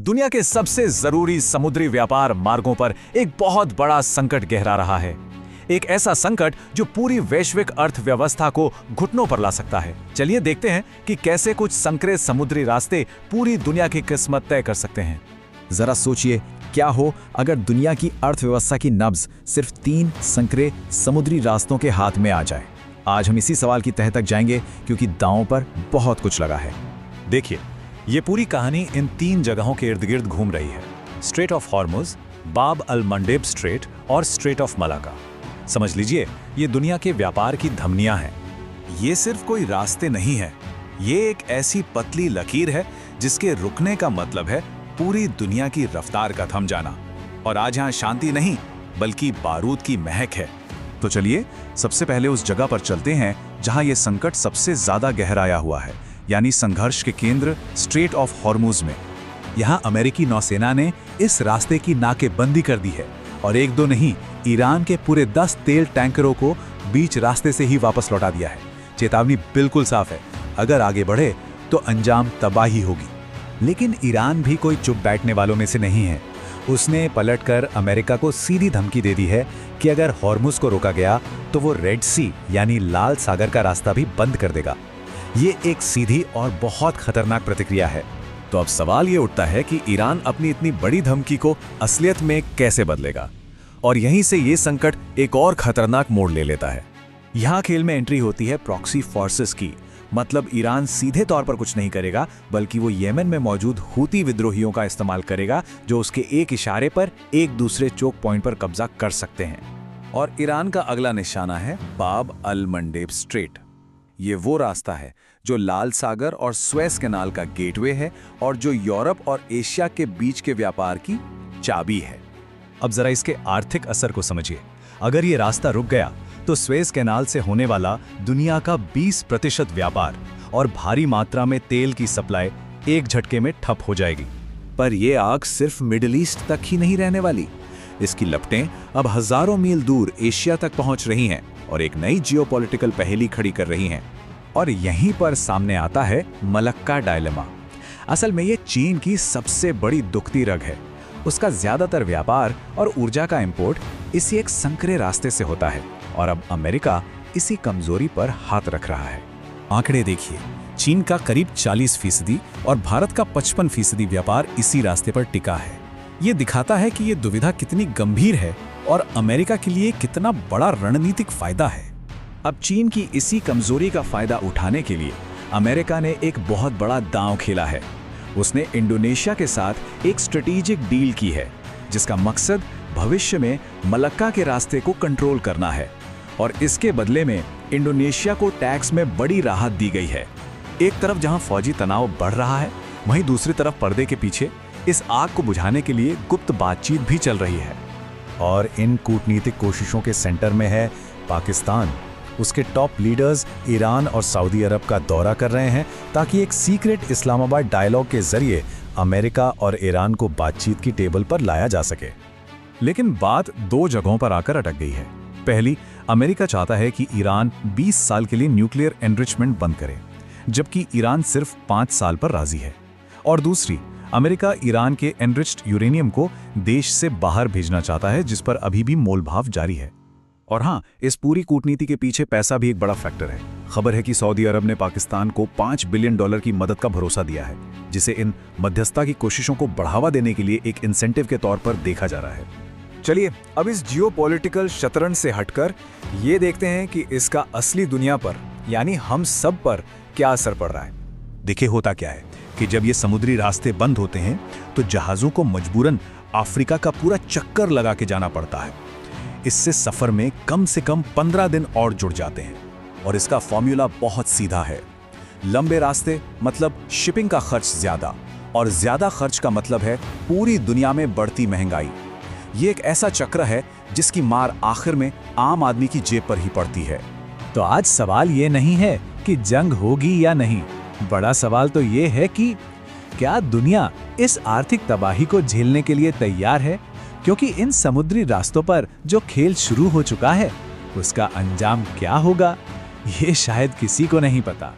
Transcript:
दुनिया के सबसे जरूरी समुद्री व्यापार मार्गों पर एक बहुत बड़ा संकट गहरा रहा है। एक ऐसा संकट जो पूरी वैश्विक अर्थव्यवस्था को घुटनों पर ला सकता है। चलिए देखते हैं कि कैसे कुछ संकरे समुद्री रास्ते पूरी दुनिया की किस्मत तय कर सकते हैं। जरा सोचिए, क्या हो अगर दुनिया की अर्थव्यवस्था की नब्ज सिर्फ 3 संकरे समुद्री रास्तों के हाथ में आ जाए। आज हम इसी सवाल की तह तक जाएंगे, क्योंकि दांव पर बहुत कुछ लगा है। देखिए, ये पूरी कहानी इन 3 जगहों के इर्द गिर्द घूम रही है। स्ट्रेट ऑफ हॉर्मुज, बाब अल मंडेब स्ट्रेट और स्ट्रेट ऑफ मलाका। समझ लीजिए, ये दुनिया के व्यापार की धमनियां हैं। ये सिर्फ कोई रास्ते नहीं है, ये एक ऐसी पतली लकीर है जिसके रुकने का मतलब है पूरी दुनिया की रफ्तार का थम जाना। और आज यहाँ शांति नहीं, बल्कि बारूद की महक है। तो चलिए सबसे पहले उस जगह पर चलते हैं जहां यह संकट सबसे ज्यादा गहराया हुआ है, यानी संघर्ष के केंद्र स्ट्रेट ऑफ हॉर्मुज में। यहां अमेरिकी नौसेना ने इस रास्ते की नाकेबंदी कर दी है और एक दो नहीं, ईरान के पूरे 10 तेल टैंकरों को बीच रास्ते से ही वापस लौटा दिया है। चेतावनी बिल्कुल साफ है, अगर आगे बढ़े तो अंजाम तबाही होगी। लेकिन ईरान भी कोई चुप बैठने वालों में से नहीं है। उसने पलटकर अमेरिका को सीधी धमकी दे दी है कि अगर हॉर्मुज को रोका गया तो वो रेड सी यानी लाल सागर का रास्ता भी बंद कर देगा। ये एक सीधी और बहुत खतरनाक प्रतिक्रिया है। तो अब सवाल ये उठता है कि ईरान अपनी इतनी बड़ी धमकी को असलियत में कैसे बदलेगा, और यहीं से ये संकट एक और खतरनाक मोड़ ले लेता है। यहाँ खेल में एंट्री होती है प्रॉक्सी फोर्सेस की। मतलब ईरान सीधे तौर पर कुछ नहीं करेगा, बल्कि वो येमन में मौजूद हूती विद्रोहियों का इस्तेमाल करेगा, जो उसके एक इशारे पर एक दूसरे चोक पॉइंट पर कब्जा कर सकते हैं। और ईरान का अगला निशाना है बाब अल मंडेब स्ट्रेट। ये वो रास्ता है जो लाल सागर और स्वेज कैनाल का गेटवे है और जो यूरोप और एशिया के बीच के व्यापार की चाबी है। अब जरा इसके आर्थिक असर को समझिए। अगर ये रास्ता रुक गया तो स्वेज कैनाल से होने वाला दुनिया का 20% व्यापार और भारी मात्रा में तेल की सप्लाई एक झटके में ठप हो जाएगी। पर यह आग सिर्फ मिडिल ईस्ट तक ही नहीं रहने वाली। इसकी लपटें अब हजारों मील दूर एशिया तक पहुंच रही हैं और एक नई जियोपॉलिटिकल पहेली खड़ी कर रही हैं। और यहीं पर सामने आता है मलक्का डायलेमा। असल में ये चीन की सबसे बड़ी दुखती रग है। उसका ज्यादातर व्यापार और ऊर्जा का इंपोर्ट इसी एक संकरे रास्ते से होता है, और अब अमेरिका इसी कमजोरी पर हाथ रख रहा है। आंकड़े देखिए, चीन का करीब 40% और भारत का 55% व्यापार इसी रास्ते पर टिका है। ये दिखाता है कि ये दुविधा कितनी गंभीर है और अमेरिका के लिए कितना बड़ा रणनीतिक फायदा है। अब चीन की इसी कमजोरी का फायदा उठाने के लिए अमेरिका ने एक बहुत बड़ा दांव खेला है। उसने इंडोनेशिया के साथ एक स्ट्रेटेजिक डील की है, जिसका मकसद भविष्य में मलक्का के रास्ते को कंट्रोल करना है। और इसके बदले में इंडोनेशिया को टैक्स में बड़ी राहत दी गई है। एक तरफ जहां फौजी तनाव बढ़ रहा है, वहीं दूसरी तरफ पर्दे के पीछे इस आग को बुझाने के लिए गुप्त बातचीत भी चल रही है। और इन कूटनीतिक कोशिशों के सेंटर में है पाकिस्तान। उसके टॉप लीडर्स ईरान और सऊदी अरब का दौरा कर रहे हैं, ताकि एक सीक्रेट इस्लामाबाद डायलॉग के जरिए अमेरिका और ईरान को बातचीत की टेबल पर लाया जा सके। लेकिन बात 2 जगहों पर आकर अटक गई है। पहली, अमेरिका चाहता है कि ईरान 20 साल के लिए न्यूक्लियर एनरिचमेंट बंद करे, जबकि ईरान सिर्फ 5 साल पर राजी है। और दूसरी, अमेरिका ईरान के एनरिच्ड यूरेनियम को देश से बाहर भेजना चाहता है, जिस पर अभी भी मोलभाव जारी है। और हाँ, इस पूरी कूटनीति के पीछे पैसा भी एक बड़ा फैक्टर है। खबर है कि सऊदी अरब ने पाकिस्तान को $5 बिलियन की मदद का भरोसा दिया है, जिसे इन मध्यस्थता की कोशिशों को बढ़ावा देने के लिए एक इंसेंटिव के तौर पर देखा जा रहा है। चलिए अब इस जियोपॉलिटिकल शतरंज से हटकर ये देखते हैं कि इसका असली दुनिया पर, यानी हम सब पर क्या असर पड़ रहा है। देखिए, होता क्या है कि जब ये समुद्री रास्ते बंद होते हैं तो जहाजों को मजबूरन अफ्रीका का पूरा चक्कर लगा के जाना पड़ता है। इससे सफर में कम से कम 15 दिन और जुड़ जाते हैं। और इसका फॉर्मूला बहुत सीधा है। लंबे रास्ते मतलब शिपिंग का खर्च ज्यादा, और ज्यादा खर्च का मतलब है पूरी दुनिया में बढ़ती महंगाई। ये एक ऐसा चक्र है जिसकी मार आखिर में आम आदमी की जेब पर ही पड़ती है। तो आज सवाल ये नहीं है कि जंग होगी या नहीं, बड़ा सवाल तो ये है कि क्या दुनिया इस आर्थिक तबाही को झेलने के लिए तैयार है? क्योंकि इन समुद्री रास्तों पर जो खेल शुरू हो चुका है, उसका अंजाम क्या होगा, ये शायद किसी को नहीं पता।